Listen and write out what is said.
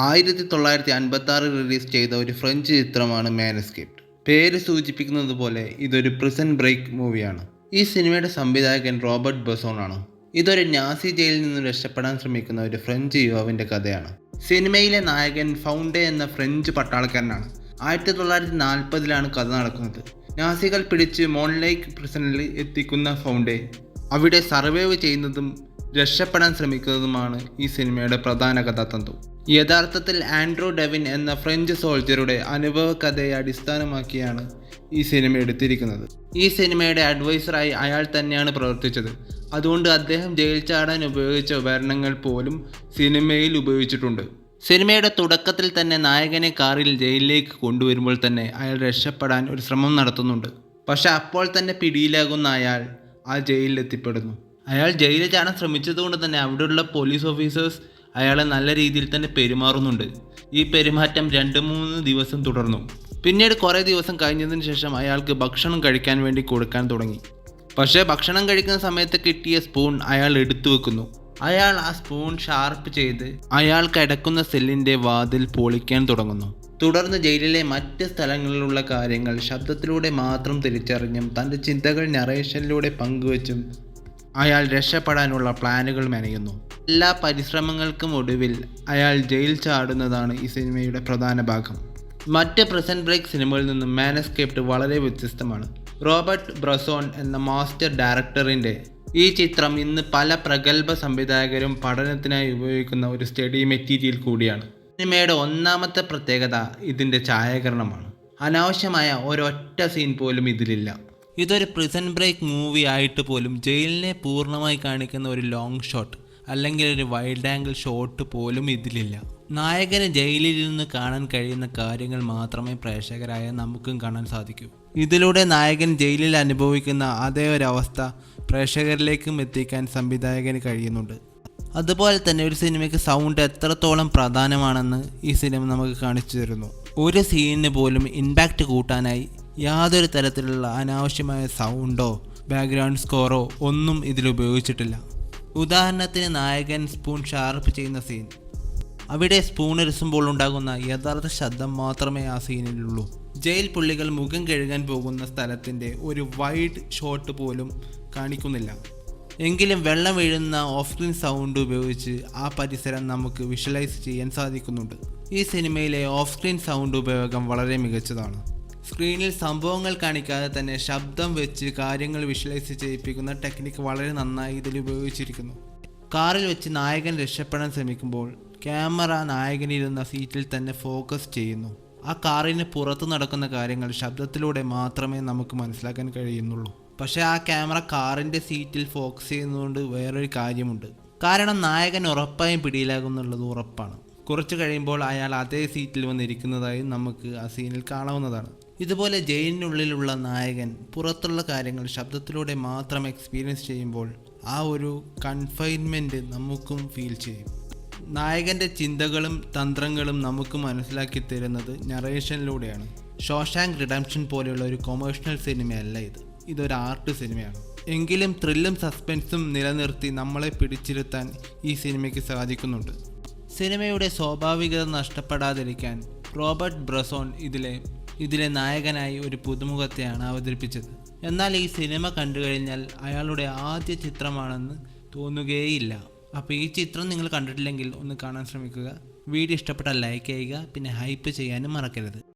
1956 release ചെയ്ത ഒരു French ചിത്രമാണ് മാനസ്കേപ്ഡ്. പേര് സൂചിപ്പിക്കുന്നത് പോലെ ഇതൊരു പ്രിസൺ ബ്രേക്ക് മൂവിയാണ്. ഈ സിനിമയുടെ സംവിധായകൻ റോബർട്ട് ബ്രസോൺ ആണ്. ഇതൊരു നാസി ജയിലിൽ നിന്ന് രക്ഷപ്പെടാൻ ശ്രമിക്കുന്ന ഒരു ഫ്രഞ്ച് യുവാവിൻ്റെ കഥയാണ്. സിനിമയിലെ നായകൻ ഫൗണ്ടെ എന്ന ഫ്രഞ്ച് പട്ടാളക്കാരനാണ്. 1940-ലാണ് കഥ നടക്കുന്നത്. നാസികൾ പിടിച്ച് മോൺലൈക്ക് പ്രിസണിൽ എത്തിക്കുന്ന ഫൗണ്ടെ അവിടെ സർവൈവ് ചെയ്യുന്നതും രക്ഷപ്പെടാൻ ശ്രമിക്കുന്നതുമാണ് ഈ സിനിമയുടെ പ്രധാന കഥാതന്തു. യഥാർത്ഥത്തിൽ ആൻഡ്രൂ ഡെവിൻ എന്ന ഫ്രഞ്ച് സോൾജറുടെ അനുഭവ കഥയെ അടിസ്ഥാനമാക്കിയാണ് ഈ സിനിമ എടുത്തിരിക്കുന്നത്. ഈ സിനിമയുടെ അഡ്വൈസറായി അയാൾ തന്നെയാണ് പ്രവർത്തിച്ചത്. അതുകൊണ്ട് അദ്ദേഹം ജയിൽ ചാടാൻ ഉപയോഗിച്ച ഉപകരണങ്ങൾ പോലും സിനിമയിൽ ഉപയോഗിച്ചിട്ടുണ്ട്. സിനിമയുടെ തുടക്കത്തിൽ തന്നെ നായകനെ കാറിൽ ജയിലിലേക്ക് കൊണ്ടുവരുമ്പോൾ തന്നെ അയാൾ രക്ഷപ്പെടാൻ ഒരു ശ്രമം നടത്തുന്നുണ്ട്. പക്ഷെ അപ്പോൾ തന്നെ പിടിയിലാകുന്ന അയാൾ ആ ജയിലിൽ എത്തിപ്പെടുന്നു. അയാൾ ജയിലിൽ ചാടാൻ ശ്രമിച്ചതുകൊണ്ട് തന്നെ അവിടെയുള്ള പോലീസ് ഓഫീസേഴ്സ് അയാളെ നല്ല രീതിയിൽ തന്നെ പെരുമാറുന്നുണ്ട്. ഈ പെരുമാറ്റം 2-3 ദിവസം തുടർന്നു. പിന്നീട് കുറേ ദിവസം കഴിഞ്ഞതിന് ശേഷം അയാൾക്ക് ഭക്ഷണം കഴിക്കാൻ വേണ്ടി കൊടുക്കാൻ തുടങ്ങി. പക്ഷേ ഭക്ഷണം കഴിക്കുന്ന സമയത്ത് കിട്ടിയ സ്പൂൺ അയാൾ എടുത്തു വെക്കുന്നു. അയാൾ ആ സ്പൂൺ ഷാർപ്പ് ചെയ്ത് അയാൾ കിടക്കുന്ന സെല്ലിൻ്റെ വാതിൽ പൊളിക്കാൻ തുടങ്ങുന്നു. തുടർന്ന് ജയിലിലെ മറ്റ് സ്ഥലങ്ങളിലുള്ള കാര്യങ്ങൾ ശബ്ദത്തിലൂടെ മാത്രം തിരിച്ചറിഞ്ഞും തൻ്റെ ചിന്തകൾ നറേഷനിലൂടെ പങ്കുവച്ചും അയാൾ രക്ഷപ്പെടാനുള്ള പ്ലാനുകൾ മെനയുന്നു. എല്ലാ പരിശ്രമങ്ങൾക്കും ഒടുവിൽ അയാൾ ജയിൽ ചാടുന്നതാണ് ഈ സിനിമയുടെ പ്രധാന ഭാഗം. മറ്റ് പ്രിസൺ ബ്രേക്ക് സിനിമകളിൽ നിന്നും മാനസ്കേപ്ഡ് വളരെ വ്യത്യസ്തമാണ്. റോബർട്ട് ബ്രസോൺ എന്ന മാസ്റ്റർ ഡയറക്ടറിൻ്റെ ഈ ചിത്രം ഇന്ന് പല പ്രഗത്ഭ സംവിധായകരും പഠനത്തിനായി ഉപയോഗിക്കുന്ന ഒരു സ്റ്റഡി മെറ്റീരിയൽ കൂടിയാണ്. സിനിമയുടെ ഒന്നാമത്തെ പ്രത്യേകത ഇതിൻ്റെ ഛായാഗ്രഹണമാണ്. അനാവശ്യമായ ഒരൊറ്റ സീൻ പോലും ഇതിലില്ല. ഇതൊരു പ്രിസൺ ബ്രേക്ക് മൂവി ആയിട്ട് പോലും ജയിലിനെ പൂർണ്ണമായി കാണിക്കുന്ന ഒരു ലോങ് ഷോട്ട് അല്ലെങ്കിൽ ഒരു വൈഡ് ആംഗിൾ ഷോട്ട് പോലും ഇതിലില്ല. നായകന് ജയിലിൽ നിന്ന് കാണാൻ കഴിയുന്ന കാര്യങ്ങൾ മാത്രമേ പ്രേക്ഷകരായ നമുക്കും കാണാൻ സാധിക്കൂ. ഇതിലൂടെ നായകൻ ജയിലിൽ അനുഭവിക്കുന്ന അതേ ഒരു അവസ്ഥ പ്രേക്ഷകരിലേക്കും എത്തിക്കാൻ സംവിധായകന് കഴിയുന്നുണ്ട്. അതുപോലെ തന്നെ ഒരു സിനിമയ്ക്ക് സൗണ്ട് എത്രത്തോളം പ്രധാനമാണെന്ന് ഈ സിനിമ നമുക്ക് കാണിച്ചു തരുന്നു. ഒരു സീനിന് പോലും ഇമ്പാക്റ്റ് കൂട്ടാനായി യാതൊരു തരത്തിലുള്ള അനാവശ്യമായ സൗണ്ടോ ബാക്ക്ഗ്രൗണ്ട് സ്കോറോ ഒന്നും ഇതിൽ ഉപയോഗിച്ചിട്ടില്ല. ഉദാഹരണത്തിന് നായകൻ സ്പൂൺ ഷാർപ്പ് ചെയ്യുന്ന സീൻ, അവിടെ സ്പൂൺ എറിയുമ്പോൾ ഉണ്ടാകുന്ന യഥാർത്ഥ ശബ്ദം മാത്രമേ ആ സീനിലുള്ളൂ. ജയിൽ പുള്ളികൾ മുഖം കഴുകാൻ പോകുന്ന സ്ഥലത്തിൻ്റെ ഒരു വൈഡ് ഷോട്ട് പോലും കാണിക്കുന്നില്ല. എങ്കിലും വെള്ളം വീഴുന്ന ഓഫ് സ്ക്രീൻ സൗണ്ട് ഉപയോഗിച്ച് ആ പരിസരം നമുക്ക് വിഷ്വലൈസ് ചെയ്യാൻ സാധിക്കുന്നുണ്ട്. ഈ സിനിമയിലെ ഓഫ് സ്ക്രീൻ സൗണ്ട് ഉപയോഗം വളരെ മികച്ചതാണ്. സ്ക്രീനിൽ സംഭവങ്ങൾ കാണിക്കാതെ തന്നെ ശബ്ദം വെച്ച് കാര്യങ്ങൾ വിഷ്വലൈസ് ചെയ്യിപ്പിക്കുന്ന ടെക്നിക്ക് വളരെ നന്നായി ഇതിൽ ഉപയോഗിച്ചിരിക്കുന്നു. കാറിൽ വെച്ച് നായകൻ രക്ഷപ്പെടാൻ ശ്രമിക്കുമ്പോൾ ക്യാമറ നായകനിരുന്ന സീറ്റിൽ തന്നെ ഫോക്കസ് ചെയ്യുന്നു. ആ കാറിന് പുറത്ത് നടക്കുന്ന കാര്യങ്ങൾ ശബ്ദത്തിലൂടെ മാത്രമേ നമുക്ക് മനസ്സിലാക്കാൻ കഴിയുന്നുള്ളൂ. പക്ഷേ ആ ക്യാമറ കാറിൻ്റെ സീറ്റിൽ ഫോക്കസ് ചെയ്യുന്നതുകൊണ്ട് വേറൊരു കാര്യമുണ്ട്. കാരണം നായകൻ ഉറപ്പായും പിടിയിലാകുന്നുള്ളത് ഉറപ്പാണ്. കുറച്ച് കഴിയുമ്പോൾ അയാൾ അതേ സീറ്റിൽ വന്നിരിക്കുന്നതായി നമുക്ക് ആ സീനിൽ കാണാവുന്നതാണ്. ഇതുപോലെ ജയിലിനുള്ളിലുള്ള നായകൻ പുറത്തുള്ള കാര്യങ്ങൾ ശബ്ദത്തിലൂടെ മാത്രം എക്സ്പീരിയൻസ് ചെയ്യുമ്പോൾ ആ ഒരു കൺഫൈൻമെൻറ്റ് നമുക്കും ഫീൽ ചെയ്യും. നായകൻ്റെ ചിന്തകളും തന്ത്രങ്ങളും നമുക്ക് മനസ്സിലാക്കി തരുന്നത് നറേഷനിലൂടെയാണ്. ഷോഷാങ്ക് റിഡംപ്ഷൻ പോലെയുള്ള ഒരു കൊമേഴ്ഷ്യൽ സിനിമയല്ല ഇത്. ഇതൊരു ആർട്ട് സിനിമയാണ്. എങ്കിലും ത്രില്ലും സസ്പെൻസും നിലനിർത്തി നമ്മളെ പിടിച്ചിരുത്താൻ ഈ സിനിമയ്ക്ക് സാധിക്കുന്നുണ്ട്. സിനിമയുടെ സ്വാഭാവികത നഷ്ടപ്പെടാതിരിക്കാൻ റോബർട്ട് ബ്രസോൺ ഇതിലെ നായകനായി ഒരു പുതുമുഖത്തെയാണ് അവതരിപ്പിച്ചത്. എന്നാൽ ഈ സിനിമ കണ്ടു കഴിഞ്ഞാൽ അയാളുടെ ആദ്യ ചിത്രമാണെന്ന് തോന്നുകയേയില്ല. അപ്പോൾ ഈ ചിത്രം നിങ്ങൾ കണ്ടിട്ടില്ലെങ്കിൽ ഒന്ന് കാണാൻ ശ്രമിക്കുക. വീഡിയോ ഇഷ്ടപ്പെട്ടാൽ ലൈക്ക് ചെയ്യുക, പിന്നെ ഹൈപ്പ് ചെയ്യാനും മറക്കരുത്.